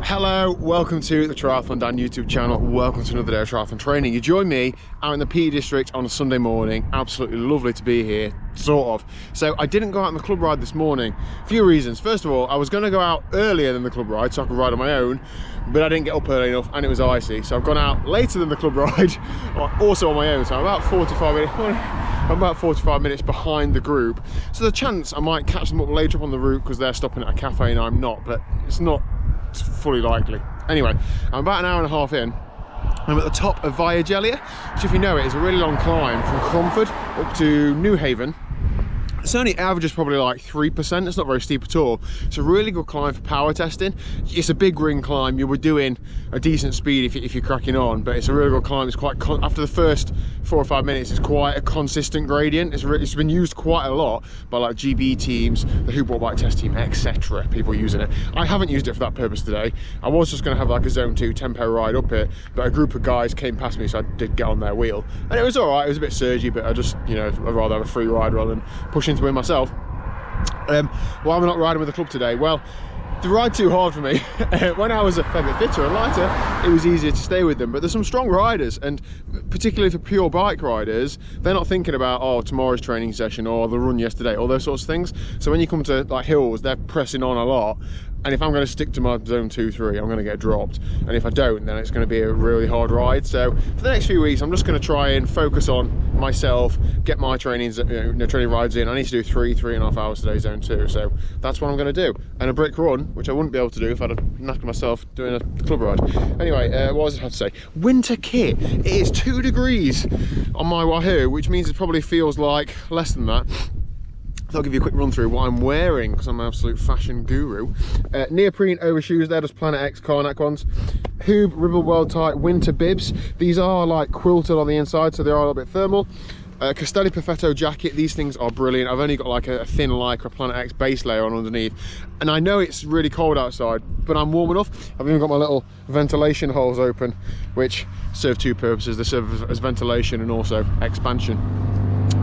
Hello, welcome to the TriathlonDan YouTube channel. Welcome to another day of triathlon training. You join me out in the P District on a Sunday morning. Absolutely lovely to be here, sort of. So I didn't go out on the club ride this morning. A few reasons. First of all, I was going to go out earlier than the club ride so I could ride on my own, but I didn't get up early enough and it was icy. So I've gone out later than the club ride, also on my own. So I'm about 45 minutes behind the group. So the chance I might catch them up later up on the route because they're stopping at a cafe and I'm not, but it's not fully likely. Anyway, I'm about an hour and a half in. I'm at the top of Via Gellia, which, if you know it, is a really long climb from Cromford up to New Haven. It's only averages probably like 3%. It's not very steep at all. It's a really good climb for power testing. It's a big ring climb. You were doing a decent speed if you're cracking on, but it's a really good climb. It's quite after the first 4 or 5 minutes, it's quite a consistent gradient. It's been used quite a lot by like GB teams, the Who Bought Bike Test Team, etc. People using it. I haven't used it for that purpose today. I was just going to have like a zone 2 10-pair ride up it, but a group of guys came past me, so I did get on their wheel, and it was all right. It was a bit surgy, but I just, you know, I'd rather have a free ride rather than pushing to win myself. Why am I not riding with the club today? Well, the ride too hard for me. When I was a fair bit fitter and lighter, it was easier to stay with them, but there's some strong riders, and particularly for pure bike riders, they're not thinking about, oh, tomorrow's training session or the run yesterday, all those sorts of things. So when you come to like hills, they're pressing on a lot, and if I'm going to stick to my zone 2-3, I'm going to get dropped, and if I don't, then it's going to be a really hard ride. So for the next few weeks, I'm just going to try and focus on myself, get my trainings, training rides in. I need to do 3.5 hours today, zone 2, so that's what I'm going to do. And a brick run, which I wouldn't be able to do if I'd have knackered myself doing a club ride. Anyway, what was I have to say? Winter kit. It is 2 degrees on my Wahoo, which means it probably feels like less than that. I'll give you a quick run through what I'm wearing because I'm an absolute fashion guru. Neoprene overshoes, they're just Planet X Karnak ones. Hoob Ribble World Tight winter bibs. These are like quilted on the inside, so they are a little bit thermal. Castelli Perfetto jacket. These things are brilliant. I've only got like a thin Lycra Planet X base layer on underneath, and I know it's really cold outside, but I'm warm enough. I've even got my little ventilation holes open, which serve 2 purposes. They serve as ventilation and also expansion.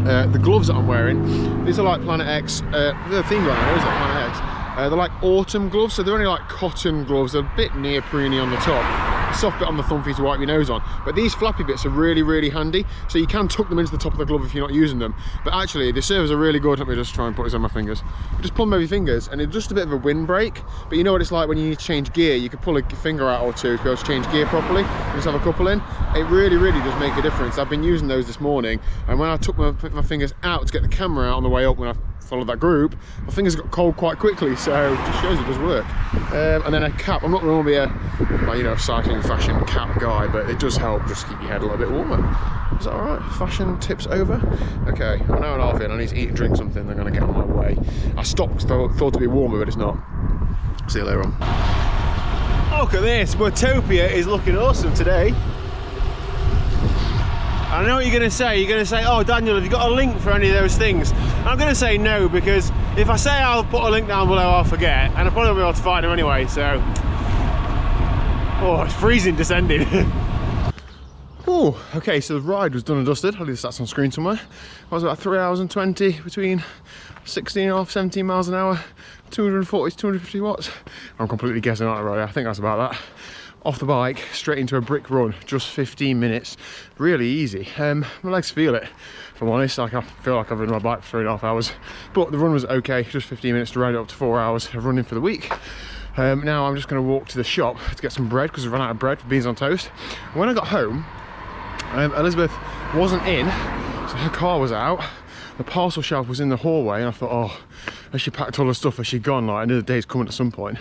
The gloves that I'm wearing, these are like Planet X, they're themed right now, isn't it? Planet X. They're like autumn gloves, so they're only like cotton gloves. They're a bit neoprene on the top, soft bit on the thumb for you to wipe your nose on. But these flappy bits are really, really handy, so you can tuck them into the top of the glove if you're not using them. But actually, the servers are really good. Let me just try and put this on my fingers. Just plumb over your fingers, and it's just a bit of a windbreak. But you know what it's like when you need to change gear. You could pull a finger out or two to be able to change gear properly. Just have a couple in. It really, really does make a difference. I've been using those this morning, and when I took my fingers out to get the camera out on the way up when I followed that group, my fingers got cold quite quickly, so it just shows it does work. And then a cap. I'm not normally a cycling fashion cap guy, but it does help just keep your head a little bit warmer. Is that all right? Fashion tips over. Okay, I'm an hour and a half in. I need to eat and drink something. They're going to get on my way. I stopped because I thought it'd be warmer, but it's not. See you later on. Look at this. Watopia is looking awesome today. I know what you're going to say. You're going to say, oh, Daniel, have you got a link for any of those things? I'm going to say no, because if I say I'll put a link down below, I'll forget, and I probably won't be able to find them anyway, so... Oh, it's freezing descending. Oh, okay, so the ride was done and dusted. I'll leave the stats on screen somewhere. I was about 3 hours and 20 between 16.5, 17 miles an hour, 240 to 250 watts. I'm completely guessing out the road. I think that's about that. Off the bike, straight into a brick run, just 15 minutes, really easy. My legs feel it, if I'm honest. Like, I feel like I've ridden my bike for 3.5 hours, but the run was okay, just 15 minutes to round it up to 4 hours of running for the week. Now I'm just going to walk to the shop to get some bread, because we've run out of bread for beans on toast. When I got home, Elizabeth wasn't in, so her car was out. The parcel shelf was in the hallway, and I thought, oh, has she packed all her stuff? Has she gone? Like, I knew the day's coming at some point.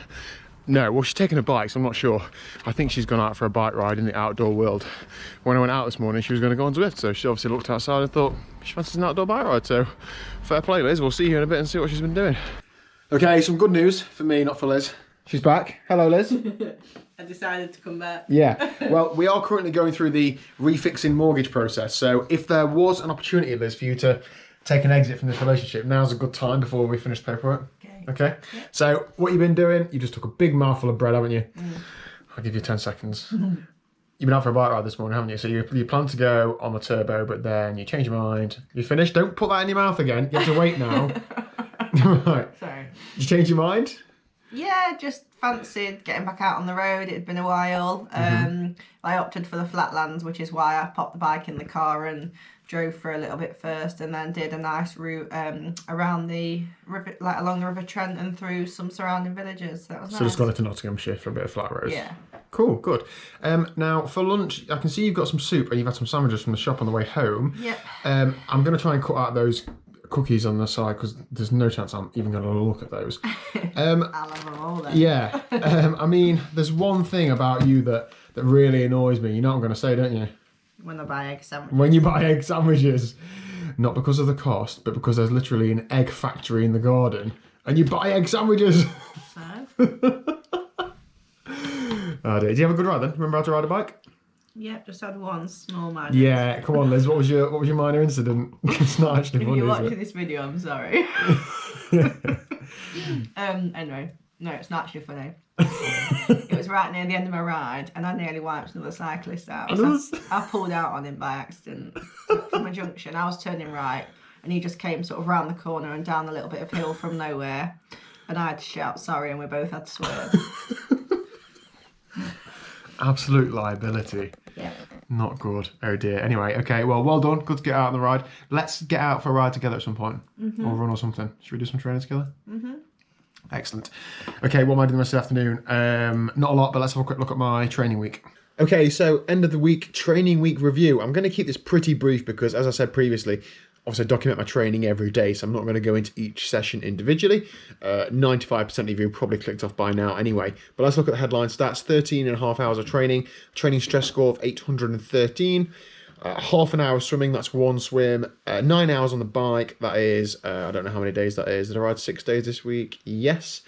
No, well, she's taking a bike, so I'm not sure. I think she's gone out for a bike ride in the outdoor world. When I went out this morning, she was going to go on Zwift, so she obviously looked outside and thought she fancies an outdoor bike ride, so fair play, Liz. We'll see you in a bit and see what she's been doing. Okay, some good news for me, not for Liz. She's back. Hello, Liz. I decided to come back. Yeah, well, we are currently going through the refixing mortgage process, so if there was an opportunity, Liz, for you to take an exit from this relationship, now's a good time before we finish the paperwork. Okay. Yeah. So what you've been doing, you just took a big mouthful of bread, haven't you? I'll give you 10 seconds. You've been out for a bike ride this morning, haven't you? So you plan to go on the turbo, but then you change your mind. You finished? Don't put that in your mouth again. You have to wait now. Right. Sorry. Did you change your mind? Yeah, just fancied getting back out on the road. It had been a while. I opted for the flatlands, which is why I popped the bike in the car and drove for a little bit first, and then did a nice route around the river, like along the River Trent and through some surrounding villages. So that was nice. So just gone into Nottinghamshire for a bit of flat roads. Yeah. Cool, good. Now for lunch, I can see you've got some soup and you've had some sandwiches from the shop on the way home. Yep. I'm going to try and cut out those cookies on the side because there's no chance I'm even going to look at those. I'll have them all then. Yeah. I mean, there's one thing about you that really annoys me. You know what I'm going to say, don't you? When I buy egg sandwiches. When you buy egg sandwiches. Not because of the cost, but because there's literally an egg factory in the garden and you buy egg sandwiches. So? Oh dear. Did you have a good ride then? Remember how to ride a bike? Yep, just had one small minor. Yeah, come on, Liz. What was your minor incident? It's not actually If funny. you're Is watching it? this video, I'm sorry. Anyway, no, it's not actually funny. It was right near the end of my ride, and I nearly wiped another cyclist out. So I pulled out on him by accident from a junction. I was turning right, and he just came sort of round the corner and down a little bit of hill from nowhere, and I had to shout sorry, and we both had to swerve. Absolute liability. Yeah. Not good. Oh dear. Anyway, okay, well done. Good to get out on the ride. Let's get out for a ride together at some point. Or run or something. Should we do some training together? Excellent. Okay, what am I doing the rest of the afternoon? Not a lot, but let's have a quick look at my training week. Okay, so end of the week, training week review. I'm going to keep this pretty brief because, as I said previously, obviously I document my training every day, so I'm not going to go into each session individually. 95% of you probably clicked off by now anyway. But let's look at the headline stats. 13 and a half hours of training stress score of 813. Half an hour of swimming, that's one swim. 9 hours on the bike, that is, I don't know how many days that is. Did I ride 6 days this week? Yes.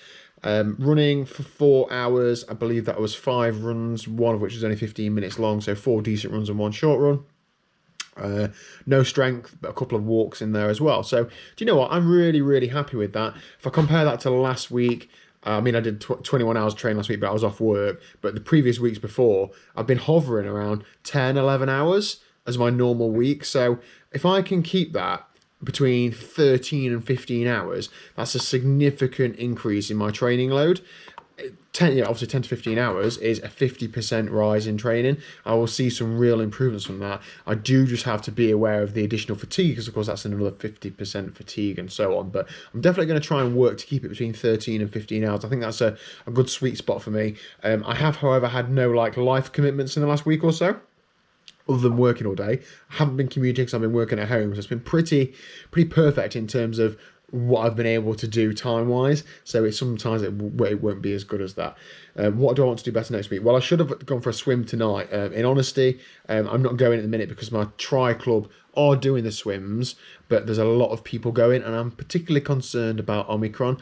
Running for 4 hours, I believe that was 5 runs, one of which is only 15 minutes long, so 4 decent runs and 1 short run. No strength, but a couple of walks in there as well. So, do you know what? I'm really happy with that. If I compare that to last week, I mean, I did 21 hours training last week, but I was off work. But the previous weeks before, I've been hovering around 10, 11 hours as my normal week. So if I can keep that between 13 and 15 hours, that's a significant increase in my training load. Obviously 10 to 15 hours is a 50% rise in training. I will see some real improvements from that. I do just have to be aware of the additional fatigue, because of course that's another 50% fatigue and so on. But I'm definitely going to try and work to keep it between 13 and 15 hours. I think that's a good sweet spot for me. I have, however, had no life commitments in the last week or so, other than working all day. I haven't been commuting because I've been working at home, so it's been pretty perfect in terms of what I've been able to do time-wise. So sometimes it won't be as good as that. What do I want to do better next week? Well, I should have gone for a swim tonight. In honesty, I'm not going at the minute because my tri club are doing the swims, but there's a lot of people going, and I'm particularly concerned about Omicron.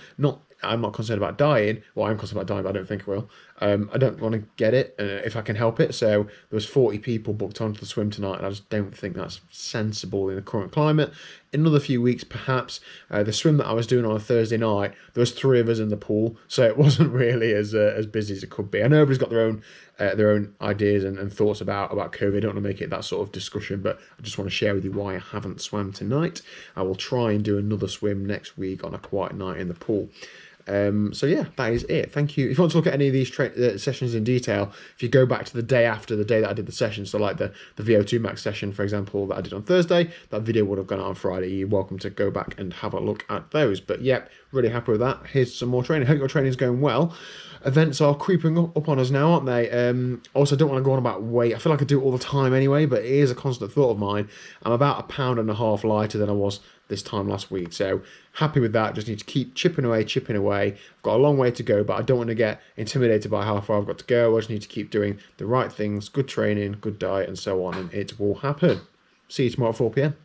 I'm not concerned about dying. Well, I'm concerned about dying, but I don't think I will. I don't want to get it if I can help it. So there was 40 people booked onto the swim tonight, and I just don't think that's sensible in the current climate. In another few weeks, perhaps. The swim that I was doing on a Thursday night, there was 3 of us in the pool, so it wasn't really as busy as it could be. I know everybody's got their own ideas and thoughts about COVID. I don't want to make it that sort of discussion, but I just want to share with you why I haven't swam tonight. I will try and do another swim next week on a quiet night in the pool. So yeah, that is it. Thank you. If you want to look at any of these sessions in detail, if you go back to the day after the day that I did the session, so like the VO2 max session, for example, that I did on Thursday, that video would have gone out on Friday. You're welcome to go back and have a look at those. But yep, really happy with that. Here's some more training. Hope your training's going well. Events are creeping up on us now, aren't they? Also, I don't want to go on about weight. I feel like I do it all the time anyway, but it is a constant thought of mine. I'm about 1.5 pounds lighter than I was this time last week, so happy with that. Just need to keep chipping away. I've got a long way to go, but I don't want to get intimidated by how far I've got to go. I just need to keep doing the right things, good training, good diet, and so on, and it will happen. See you tomorrow at 4 p.m.